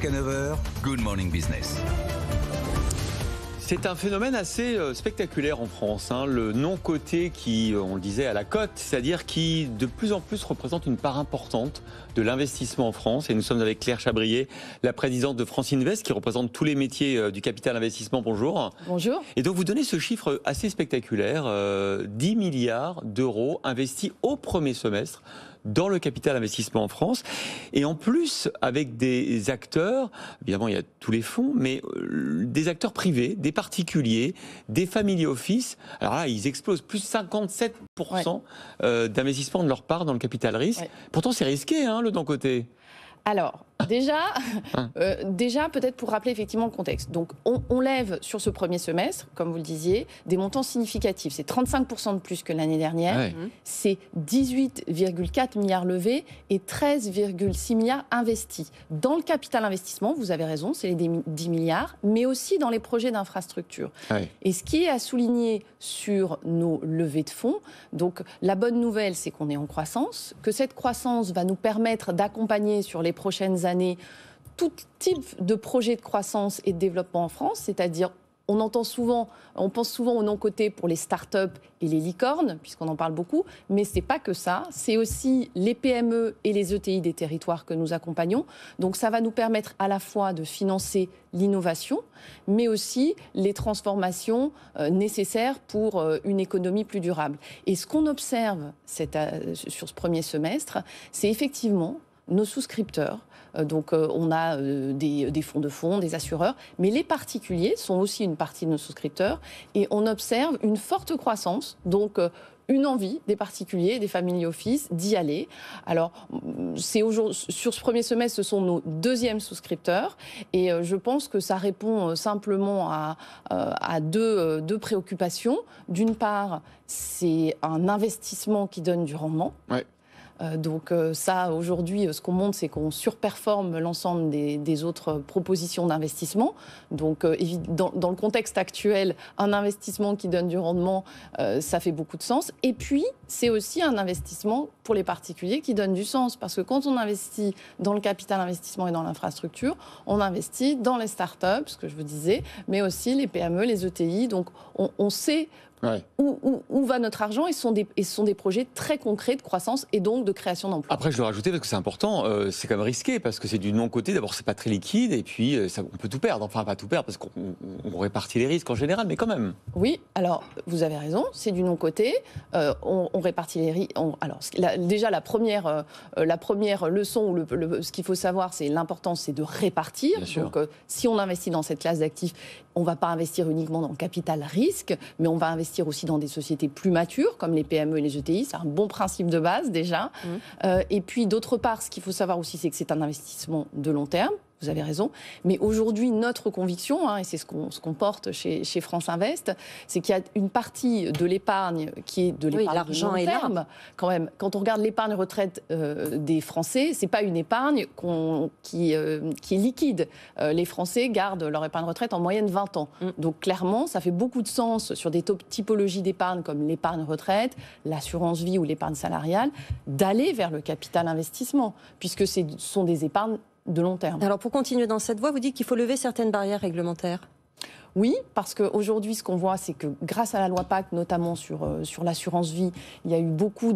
Jusqu'à 9h, Good Morning Business. C'est un phénomène assez spectaculaire en France, le non-coté qui, on le disait, à la cote, c'est-à-dire qui de plus en plus représente une part importante de l'investissement en France. Et nous sommes avec Claire Chabrier, la présidente de France Invest, qui représente tous les métiers du capital investissement. Bonjour. Bonjour. Et donc vous donnez ce chiffre assez spectaculaire, 10 milliards d'euros investis au premier semestre dans le capital investissement en France. Et en plus, avec des acteurs, évidemment il y a tous les fonds, mais des acteurs privés, des particuliers, des family office. Alors là, ils explosent, plus 57% d'investissement de leur part dans le capital risque. Ouais. Pourtant, c'est risqué, le non-coté. Alors, déjà peut-être pour rappeler effectivement le contexte. Donc, on lève sur ce premier semestre, comme vous le disiez, des montants significatifs. C'est 35% de plus que l'année dernière. Ouais. C'est 18,4 milliards levés et 13,6 milliards investis. Dans le capital investissement, vous avez raison, c'est les 10 milliards, mais aussi dans les projets d'infrastructure. Ouais. Et ce qui est à souligner sur nos levées de fonds, donc la bonne nouvelle, c'est qu'on est en croissance, que cette croissance va nous permettre d'accompagner sur les prochaines années tout type de projet de croissance et de développement en France, c'est-à-dire on pense souvent au non-coté pour les start-up et les licornes, puisqu'on en parle beaucoup, mais ce n'est pas que ça, c'est aussi les PME et les ETI des territoires que nous accompagnons. Donc ça va nous permettre à la fois de financer l'innovation, mais aussi les transformations nécessaires pour une économie plus durable. Et ce qu'on observe sur ce premier semestre, c'est effectivement nos souscripteurs. Donc on a des fonds de fonds, des assureurs, mais les particuliers sont aussi une partie de nos souscripteurs et on observe une forte croissance, donc une envie des particuliers, des family office d'y aller. Alors, sur ce premier semestre, ce sont nos deuxièmes souscripteurs et je pense que ça répond simplement à deux préoccupations. D'une part, c'est un investissement qui donne du rendement. Ouais. Donc ça, aujourd'hui, ce qu'on montre, c'est qu'on surperforme l'ensemble des autres propositions d'investissement. Donc dans le contexte actuel, un investissement qui donne du rendement, ça fait beaucoup de sens. Et puis, c'est aussi un investissement pour les particuliers qui donne du sens. Parce que quand on investit dans le capital investissement et dans l'infrastructure, on investit dans les startups, ce que je vous disais, mais aussi les PME, les ETI. Donc on sait... Ouais. Où va notre argent et ce sont des projets très concrets de croissance et donc de création d'emplois. Après, je dois rajouter, parce que c'est important, c'est quand même risqué, parce que c'est du non-coté. D'abord, c'est pas très liquide, et puis on peut tout perdre. Enfin, pas tout perdre, parce qu'on répartit les risques en général, mais quand même. Oui, alors, vous avez raison, c'est du non-coté. On répartit les risques. Déjà, la première leçon, ou ce qu'il faut savoir, c'est l'importance, c'est de répartir. Bien sûr. Donc, si on investit dans cette classe d'actifs, on ne va pas investir uniquement dans le capital risque, mais on va investir aussi dans des sociétés plus matures, comme les PME et les ETI. C'est un bon principe de base, déjà. Et puis, d'autre part, ce qu'il faut savoir aussi, c'est que c'est un investissement de long terme. Vous avez raison. Mais aujourd'hui, notre conviction, et c'est ce qu'on porte chez France Invest, c'est qu'il y a une partie de l'épargne qui est de l'épargne l'argent long terme. Quand même, quand on regarde l'épargne retraite des Français, c'est pas une épargne qui est liquide. Les Français gardent leur épargne retraite en moyenne 20 ans. Donc clairement, ça fait beaucoup de sens sur des typologies d'épargne comme l'épargne retraite, l'assurance vie ou l'épargne salariale, d'aller vers le capital investissement, puisque ce sont des épargnes de long terme. Alors pour continuer dans cette voie, vous dites qu'il faut lever certaines barrières réglementaires. Oui, parce qu'aujourd'hui, ce qu'on voit, c'est que grâce à la loi Pacte, notamment sur l'assurance vie, il y a eu beaucoup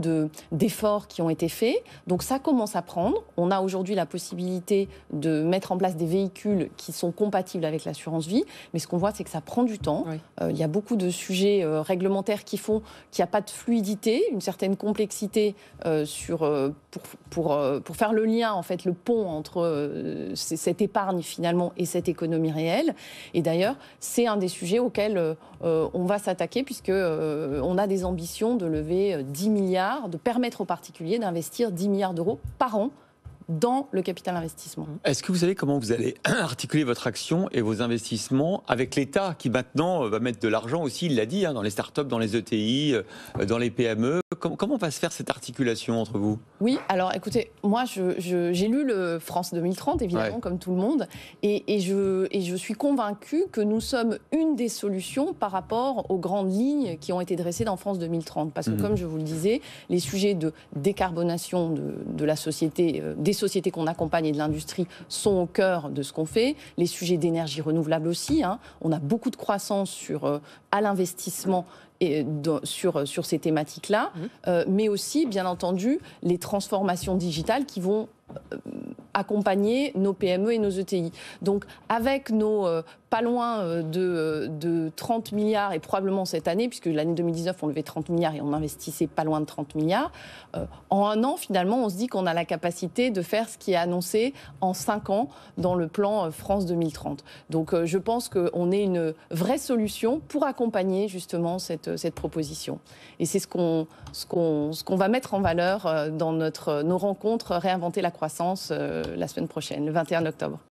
d'efforts qui ont été faits. Donc ça commence à prendre. On a aujourd'hui la possibilité de mettre en place des véhicules qui sont compatibles avec l'assurance vie. Mais ce qu'on voit, c'est que ça prend du temps. Oui. Il y a beaucoup de sujets réglementaires qui font qu'il n'y a pas de fluidité, une certaine complexité pour faire le lien, en fait, le pont entre cette épargne finalement et cette économie réelle. Et d'ailleurs, c'est un des sujets auxquels on va s'attaquer puisqu'on a des ambitions de lever 10 milliards, de permettre aux particuliers d'investir 10 milliards d'euros par an dans le capital investissement. Est-ce que vous savez comment vous allez articuler votre action et vos investissements avec l'État qui maintenant va mettre de l'argent aussi, il l'a dit, dans les startups, dans les ETI, dans les PME. Comment va se faire cette articulation entre vous ? Oui, alors écoutez, moi j'ai lu le France 2030 évidemment, comme tout le monde, et je suis convaincue que nous sommes une des solutions par rapport aux grandes lignes qui ont été dressées dans France 2030. Parce que comme je vous le disais, les sujets de décarbonation de la société, des sociétés qu'on accompagne et de l'industrie sont au cœur de ce qu'on fait. Les sujets d'énergie renouvelable aussi. On a beaucoup de croissance à l'investissement sur ces thématiques-là, mais aussi, bien entendu, les transformations digitales qui vont accompagner nos PME et nos ETI. Donc, avec nos pas loin de 30 milliards, et probablement cette année, puisque l'année 2019, on levait 30 milliards et on investissait pas loin de 30 milliards, en un an, finalement, on se dit qu'on a la capacité de faire ce qui est annoncé en 5 ans dans le plan France 2030. Donc, je pense qu'on est une vraie solution pour accompagner justement cette proposition. Et c'est ce qu'on va mettre en valeur dans nos rencontres Réinventer la croissance la semaine prochaine, le 21 octobre.